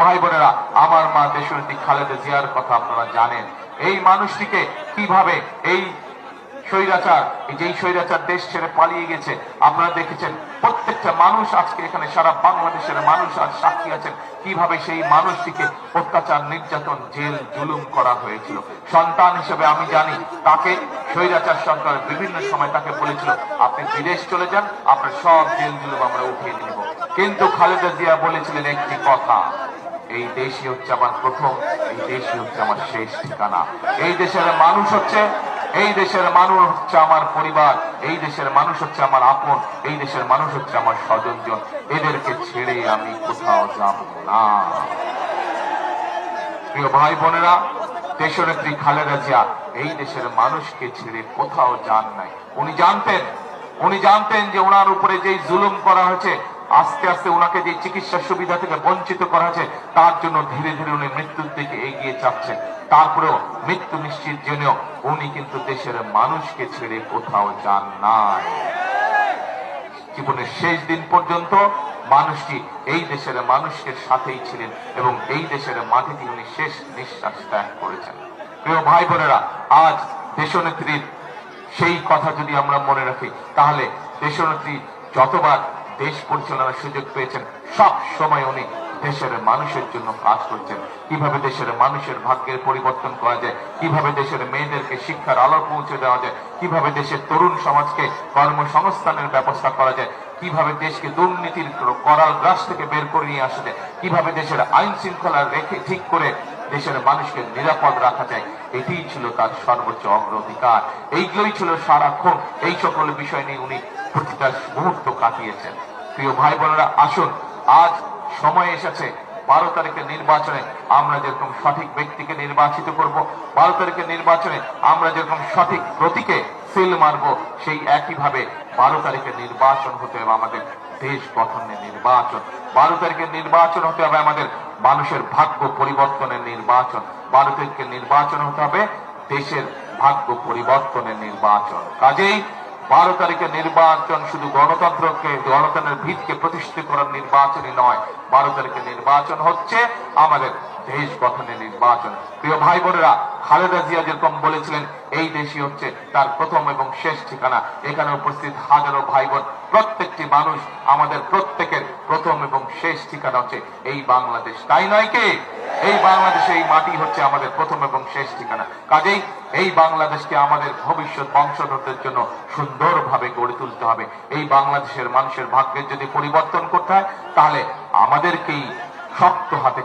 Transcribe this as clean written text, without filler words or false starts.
ভাই বোনেরা, আমার মা দেশনেত্রী খালেদা জিয়ার কথা আপনারা জানেন। এই মানুষটিকে কিভাবে এই স্বৈরাচার দেশ ছেড়ে পালিয়ে গেছে আপনারা দেখেছেন। প্রত্যেকটা মানুষ আজকে এখানে সারা বাংলাদেশের মানুষ আজ সাক্ষী আছেন কিভাবে সেই মানুষটিকে অত্যাচার, নির্যাতন, জেল জুলুম করা হয়েছিল। সন্তান হিসেবে আমি জানি তাকে স্বৈরাচার সরকার বিভিন্ন সময় তাকে বলেছিল আপনি বিদেশ চলে যান, আপনার সব জেল জুলুম আমরা উঠিয়ে নেব। কিন্তু খালেদা জিয়া বলেছিলেন একটি কথা, এই দেশই হচ্ছে আমার প্রথম, এই দেশই হচ্ছে আমার শেষ ঠিকানা। এই দেশের মানুষ হচ্ছে আমার পরিবার, এই দেশের মানুষ হচ্ছে আমার আপন, এই দেশের মানুষ হচ্ছে আমার স্বজনজন। এদেরকে ছেড়ে আমি কোথাও যাব না। প্রিয় ভাই বোনেরা, দেশনেত্রী খালেদা জিয়া এই দেশের মানুষকে ছেড়ে কোথাও যান নাই। উনি জানতেন যে ওনার উপরে যে জুলুম করা হয়েছে, আস্তে আস্তে ওনাকে যে চিকিৎসা সুবিধা থেকে বঞ্চিত করা হয়েছে, তার জন্য ধীরে ধীরে উনি মৃত্যুর দিকে এগিয়ে যাচ্ছেন। তারপরেও মৃত্যু নিশ্চিত জেনেও উনি কিন্তু দেশের মানুষকে ছেড়ে কোথাও যান নাই। জীবনের শেষ দিন পর্যন্ত মানুষটি এই দেশের মানুষের সাথেই ছিলেন এবং এই দেশের মাটিতে উনি শেষ নিঃশ্বাস ত্যাগ করেছেন। প্রিয় ভাই বোনেরা, আজ দেশনেত্রীর সেই কথা যদি আমরা মনে রাখি, তাহলে দেশনেত্রী যতবার দেশ পরিচালনার সুযোগ পেয়েছেন সব সময় উনি দেশের মানুষের জন্য কাজ করছেন। কিভাবে দেশের মানুষের ভাগ্যের পরিবর্তন করা যায়, কিভাবে দেশের মেয়েদেরকে শিক্ষার আলো পৌঁছে দেওয়া যায়, কিভাবে দেশের তরুণ সমাজকে কর্মসংস্থানের ব্যবস্থা করা যায়, কিভাবে দেশকে দুর্নীতির করাল গ্রাস থেকে বের করে নিয়ে আসা যায়, কিভাবে দেশের আইন শৃঙ্খলা রেখে ঠিক করে দেশের মানুষকে নিরাপদ রাখা যায়, এটিই ছিল তার সর্বোচ্চ অগ্রাধিকার। এইগুলোই ছিল সারাক্ষণ, এই সকল বিষয় নিয়ে উনি প্রতিটা মুহূর্ত কাটিয়েছেন। প্রিয় ভাই বোনেরা, আসুন আজ সময় এসেছে 12 তারিখের নির্বাচনে আমরা যেরকম সঠিক ব্যক্তিকে নির্বাচিত করব, 12 তারিখের নির্বাচনে আমরা যেরকম সঠিক প্রতীকে সিল মারব, সেই একইভাবে 12 তারিখের নির্বাচন হতে হবে আমাদের দেশ গঠনের নির্বাচন। 12 তারিখের নির্বাচন হতে হবে আমাদের মানুষের ভাগ্য পরিবর্তনের নির্বাচন। 12 তারিখের নির্বাচন হতে হবে দেশের ভাগ্য পরিবর্তনের নির্বাচন। কাজেই 12 তারিখের নির্বাচন শুধু গণতন্ত্রের ভিতকে প্রতিষ্ঠিত করার নির্বাচনই নয়, 12 তারিখের নির্বাচন হচ্ছে আমাদের দেশ গঠনের নির্বাচন। প্রিয় ভাই বোনেরা, খালেদা জিয়া যেরকম বলেছিলেন এই দেশই হচ্ছে তার প্রথম এবং শেষ ঠিকানা। এখানে উপস্থিত হাজারো ভাই বোন, প্রত্যেকটি মানুষ, আমাদের প্রত্যেকের প্রথম এবং শেষ ঠিকানা হচ্ছে এই বাংলাদেশ, তাই নয় কি? এই বাংলাদেশে এই মাটি হচ্ছে আমাদের প্রথম এবং শেষ ঠিকানা। কাজেই এই বাংলাদেশকে আমাদের ভবিষ্যৎ বংশধরদের জন্য সুন্দরভাবে গড়ে তুলতে হবে। এই বাংলাদেশের মানুষের ভাগ্যের যদি পরিবর্তন করতে হয়, তাহলে আমাদেরকেই শক্ত হাতে